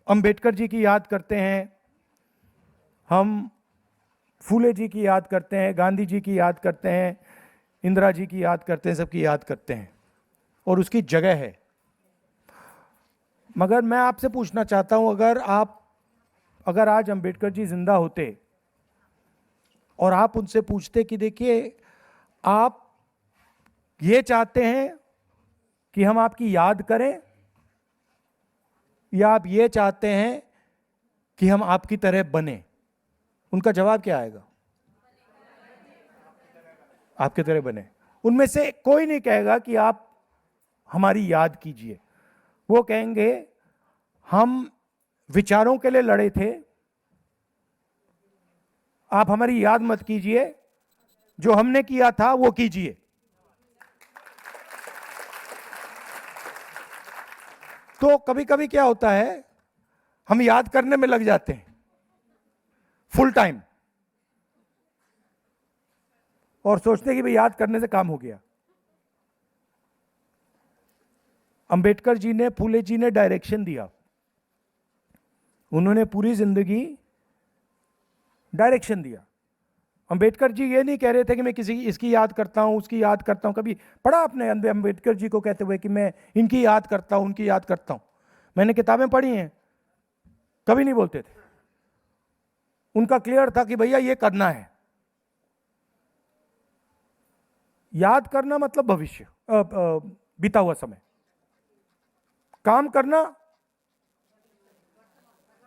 अंबेडकर जी की याद करते हैं, हम फूले जी की याद करते हैं, गांधी जी की याद करते हैं, इंदिरा जी की याद करते हैं, सबकी याद करते हैं और उसकी जगह है। मगर मैं आपसे पूछना चाहता हूं, अगर आज अंबेडकर जी जिंदा होते और आप उनसे पूछते कि देखिए आप ये चाहते हैं कि हम आपकी याद करें या आप ये चाहते हैं कि हम आपकी तरह बने, उनका जवाब क्या आएगा? आपकी तरह बने। उनमें से कोई नहीं कहेगा कि आप हमारी याद कीजिए, वो कहेंगे हम विचारों के लिए लड़े थे, आप हमारी याद मत कीजिए, जो हमने किया था वो कीजिए। तो कभी कभी क्या होता है, हम याद करने में लग जाते हैं फुल टाइम और सोचते हैं कि भाई याद करने से काम हो गया। अंबेडकर जी ने, फूले जी ने डायरेक्शन दिया, उन्होंने पूरी जिंदगी डायरेक्शन दिया। अंबेडकर जी ये नहीं कह रहे थे कि मैं किसी इसकी याद करता हूं, उसकी याद करता हूं। कभी पढ़ा आपने अंबेडकर जी को कहते हुए कि मैं इनकी याद करता हूं, उनकी याद करता हूं? मैंने किताबें पढ़ी हैं, कभी नहीं बोलते थे। उनका क्लियर था कि भैया ये करना है। याद करना मतलब भविष्य, बीता हुआ समय। काम करना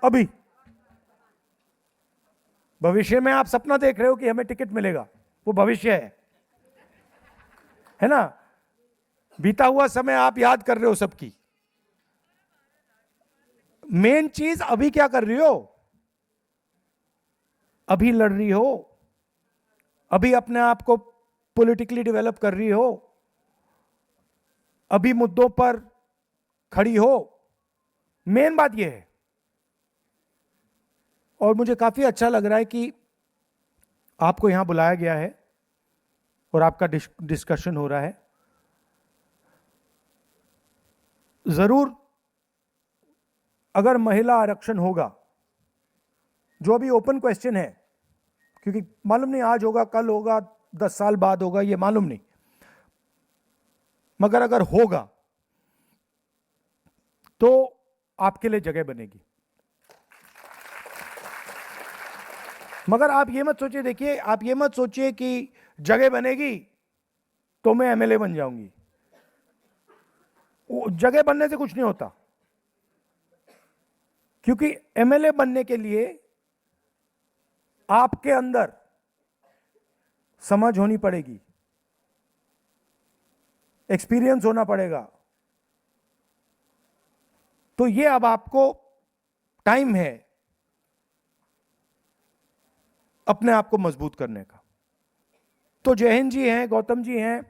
अभी। भविष्य में आप सपना देख रहे हो कि हमें टिकट मिलेगा, वो भविष्य है ना? बीता हुआ समय आप याद कर रहे हो सबकी। मेन चीज अभी क्या कर रही हो? अभी लड़ रही हो, अभी अपने आप को पॉलिटिकली डेवलप कर रही हो, अभी मुद्दों पर खड़ी हो। मेन बात यह है। और मुझे काफी अच्छा लग रहा है कि आपको यहां बुलाया गया है और आपका डिस्कशन हो रहा है। जरूर अगर महिला आरक्षण होगा, जो अभी ओपन क्वेश्चन है, क्योंकि मालूम नहीं आज होगा, कल होगा, 10 साल बाद होगा, ये मालूम नहीं, मगर अगर होगा तो आपके लिए जगह बनेगी। मगर आप ये मत सोचिए, देखिए आप ये मत सोचिए कि जगह बनेगी तो मैं एमएलए बन जाऊंगी। जगह बनने से कुछ नहीं होता, क्योंकि एमएलए बनने के लिए आपके अंदर समझ होनी पड़ेगी, एक्सपीरियंस होना पड़ेगा। तो ये अब आपको टाइम है अपने आप को मजबूत करने का। तो जयहिंद जी हैं, गौतम जी हैं,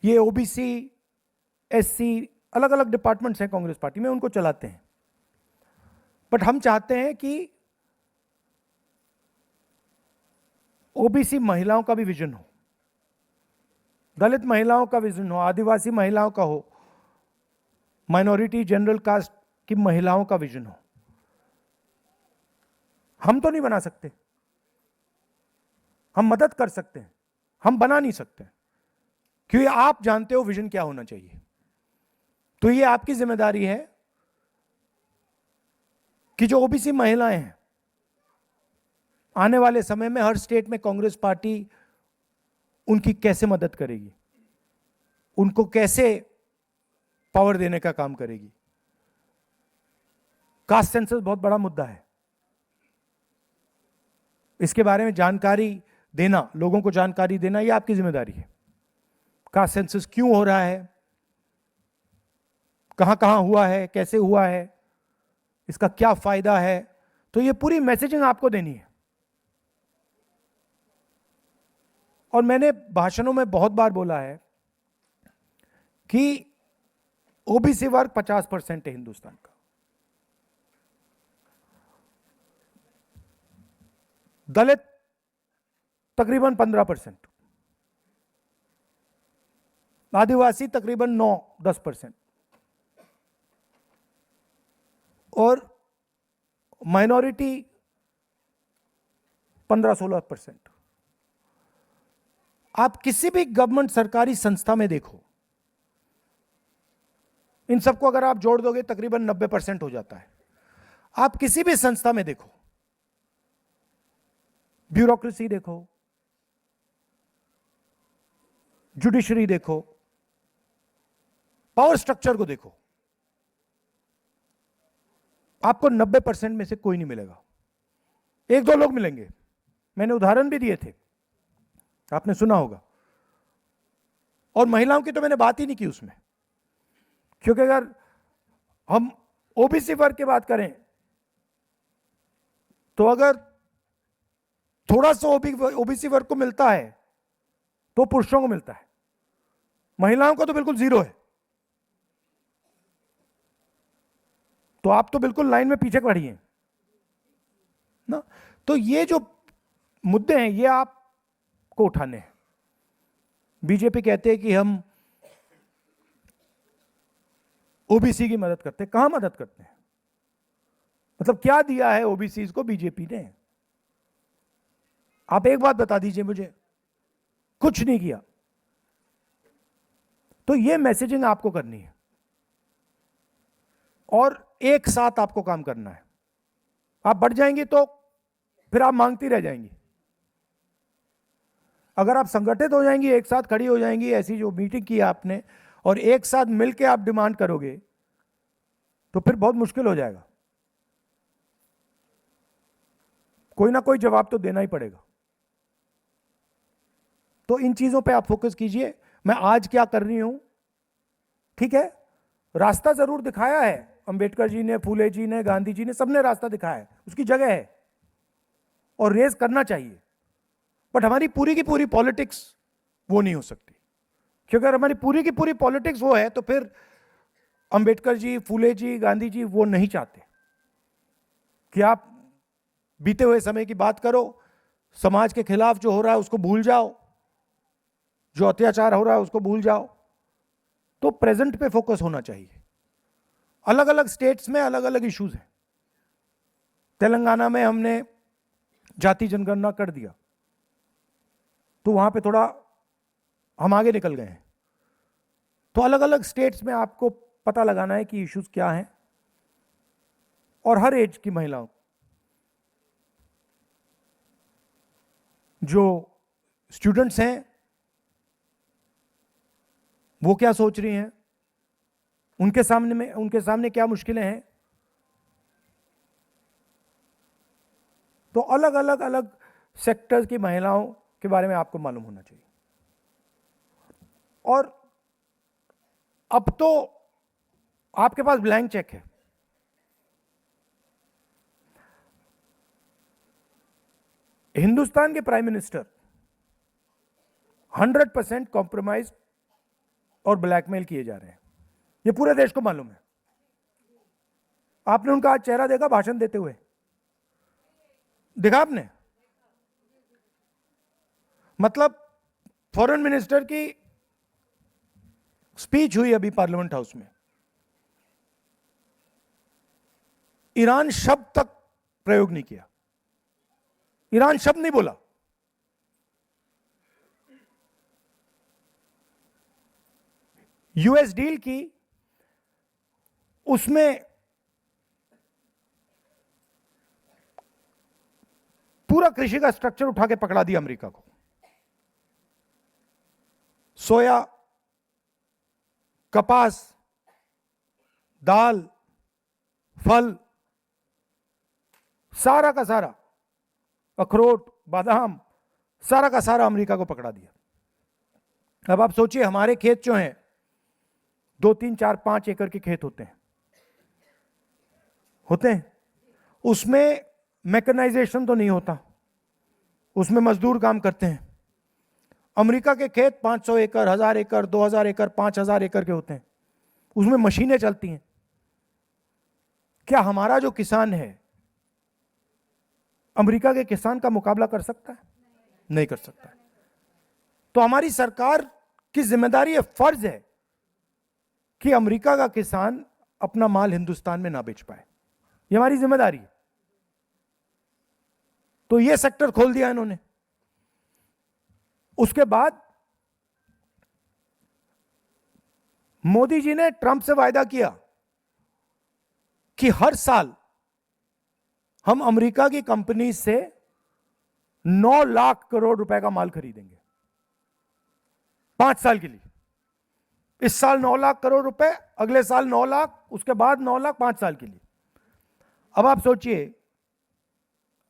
ये ओबीसी, एससी, अलग अलग डिपार्टमेंट्स हैं कांग्रेस पार्टी में, उनको चलाते हैं। बट हम चाहते हैं कि ओबीसी महिलाओं का भी विजन हो, दलित महिलाओं का विजन हो, आदिवासी महिलाओं का हो, माइनॉरिटी जनरल कास्ट की महिलाओं का विजन हो। हम तो नहीं बना सकते, हम मदद कर सकते हैं, हम बना नहीं सकते, क्योंकि आप जानते हो विजन क्या होना चाहिए। तो ये आपकी जिम्मेदारी है कि जो ओबीसी महिलाएं हैं, आने वाले समय में हर स्टेट में कांग्रेस पार्टी उनकी कैसे मदद करेगी, उनको कैसे पावर देने का काम करेगी। कास्ट सेंसस बहुत बड़ा मुद्दा है, इसके बारे में जानकारी देना, लोगों को जानकारी देना, यह आपकी जिम्मेदारी है। कास्ट सेंसस क्यों हो रहा है, कहां कहां हुआ है, कैसे हुआ है, इसका क्या फायदा है, तो यह पूरी मैसेजिंग आपको देनी है। और मैंने भाषणों में बहुत बार बोला है कि ओबीसी वर्ग 50% है हिंदुस्तान का, दलित तकरीबन 15%, आदिवासी तकरीबन 9-10%, और माइनॉरिटी 15-16%। आप किसी भी गवर्नमेंट सरकारी संस्था में देखो, इन सबको अगर आप जोड़ दोगे तकरीबन 90% हो जाता है। आप किसी भी संस्था में देखो, ब्यूरोक्रेसी देखो, जुडिशरी देखो, पावर स्ट्रक्चर को देखो, आपको 90% में से कोई नहीं मिलेगा। एक दो लोग मिलेंगे, मैंने उदाहरण भी दिए थे, आपने सुना होगा। और महिलाओं की तो मैंने बात ही नहीं की उसमें, क्योंकि अगर हम ओबीसी वर्ग की बात करें तो अगर थोड़ा सा ओबीसी वर्ग को मिलता है तो पुरुषों को मिलता है, महिलाओं को तो बिल्कुल जीरो है। तो आप तो बिल्कुल लाइन में पीछे खड़ी हैं ना। तो ये जो मुद्दे हैं ये आपको उठाने हैं। बीजेपी कहते हैं कि हम ओबीसी की मदद करते हैं। कहां मदद करते हैं? मतलब क्या दिया है ओबीसी को बीजेपी ने? आप एक बात बता दीजिए मुझे। कुछ नहीं किया। तो ये मैसेजिंग आपको करनी है और एक साथ आपको काम करना है। आप बढ़ जाएंगे तो फिर आप मांगती रह जाएंगी। अगर आप संगठित हो जाएंगी, एक साथ खड़ी हो जाएंगी, ऐसी जो मीटिंग की आपने, और एक साथ मिलकर आप डिमांड करोगे तो फिर बहुत मुश्किल हो जाएगा। कोई ना कोई जवाब तो देना ही पड़ेगा। तो इन चीजों पे आप फोकस कीजिए। मैं आज क्या कर रही हूं, ठीक है, रास्ता जरूर दिखाया है अंबेडकर जी ने, फूले जी ने, गांधी जी ने, सबने रास्ता दिखाया है, उसकी जगह है और रेस करना चाहिए। बट हमारी पूरी की पूरी पॉलिटिक्स वो नहीं हो सकती, क्योंकि अगर हमारी पूरी की पूरी पॉलिटिक्स वो है तो फिर अंबेडकर जी, फूले जी, गांधी जी वो नहीं चाहते कि आप बीते हुए समय की बात करो, समाज के खिलाफ जो हो रहा है उसको भूल जाओ, जो अत्याचार हो रहा है उसको भूल जाओ। तो प्रेजेंट पे फोकस होना चाहिए। अलग अलग स्टेट्स में अलग अलग इश्यूज हैं। तेलंगाना में हमने जाति जनगणना कर दिया तो वहां पे थोड़ा हम आगे निकल गए हैं। तो अलग अलग स्टेट्स में आपको पता लगाना है कि इश्यूज क्या हैं, और हर एज की महिलाओं, जो स्टूडेंट्स हैं वो क्या सोच रही हैं, उनके सामने क्या मुश्किलें हैं। तो अलग अलग सेक्टर्स की महिलाओं के बारे में आपको मालूम होना चाहिए। और अब तो आपके पास ब्लैंक चेक है। हिंदुस्तान के प्राइम मिनिस्टर 100% कॉम्प्रोमाइज और ब्लैकमेल किए जा रहे हैं, ये पूरे देश को मालूम है। आपने उनका आज चेहरा देखा भाषण देते हुए? देखा आपने? मतलब फॉरेन मिनिस्टर की स्पीच हुई अभी पार्लियामेंट हाउस में, ईरान शब्द तक प्रयोग नहीं किया, ईरान शब्द नहीं बोला। यूएस डील की, उसमें पूरा कृषि का स्ट्रक्चर उठा के पकड़ा दिया अमेरिका को। सोया, कपास, दाल, फल, सारा का सारा, अखरोट, बादाम, सारा का सारा अमेरिका को पकड़ा दिया। अब आप सोचिए, हमारे खेत जो हैं 2, 3, 4, 5 एकड़ के खेत होते हैं, उसमें मैकेनाइजेशन तो नहीं होता, उसमें मजदूर काम करते हैं। अमेरिका के खेत 500 एकड़, 1000 एकड़, 2000 एकड़, 5000 एकड़ के होते हैं, उसमें मशीनें चलती हैं। क्या हमारा जो किसान है अमेरिका के किसान का मुकाबला कर सकता है? नहीं कर सकता। तो हमारी सरकार की जिम्मेदारी है, फर्ज है कि अमेरिका का किसान अपना माल हिंदुस्तान में ना बेच पाए। ये हमारी जिम्मेदारी है। तो ये सेक्टर खोल दिया इन्होंने। उसके बाद मोदी जी ने ट्रंप से वायदा किया कि हर साल हम अमेरिका की कंपनी से 9 लाख करोड़ रुपए का माल खरीदेंगे 5 साल के लिए। इस साल 9 लाख करोड़ रुपए, अगले साल 9 लाख, उसके बाद 9 लाख 5 साल के लिए। अब आप सोचिए,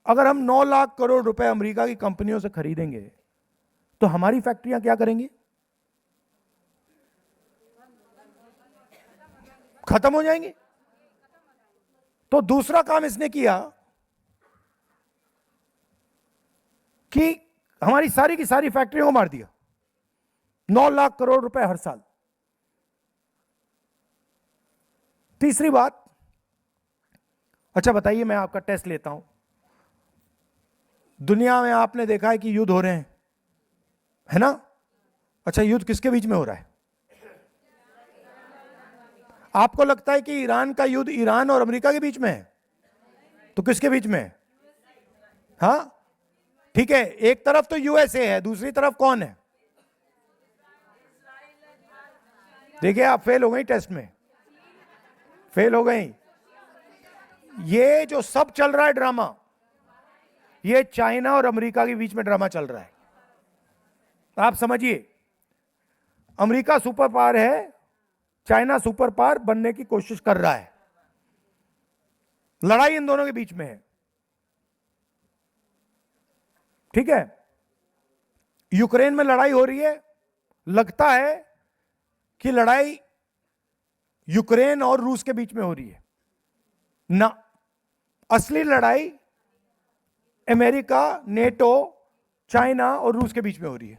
अगर हम 9 लाख करोड़ रुपए अमेरिका की कंपनियों से खरीदेंगे तो हमारी फैक्ट्रियां क्या करेंगी? खत्म हो जाएंगी। तो दूसरा काम इसने किया कि हमारी सारी की सारी फैक्ट्रियों को मार दिया। 9 लाख करोड़ रुपए हर साल। तीसरी बात, अच्छा बताइए, मैं आपका टेस्ट लेता हूं। दुनिया में आपने देखा है कि युद्ध हो रहे हैं, है ना? अच्छा, युद्ध किसके बीच में हो रहा है? आपको लगता है कि ईरान का युद्ध ईरान और अमेरिका के बीच में है? तो किसके बीच में है? हाँ ठीक है, एक तरफ तो यूएसए है, दूसरी तरफ कौन है? देखिए, आप फेल हो गई टेस्ट में, फेल हो गई। ये जो सब चल रहा है ड्रामा, ये चाइना और अमेरिका के बीच में ड्रामा चल रहा है। आप समझिए, अमेरिका सुपर पावर है, चाइना सुपर पावर बनने की कोशिश कर रहा है। लड़ाई इन दोनों के बीच में है, ठीक है? यूक्रेन में लड़ाई हो रही है। लगता है कि लड़ाई यूक्रेन और रूस के बीच में हो रही है ना, असली लड़ाई अमेरिका, नेटो, चाइना और रूस के बीच में हो रही है।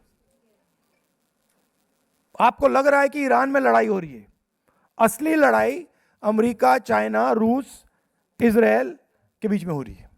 आपको लग रहा है कि ईरान में लड़ाई हो रही है, असली लड़ाई अमेरिका, चाइना, रूस, इजराइल के बीच में हो रही है।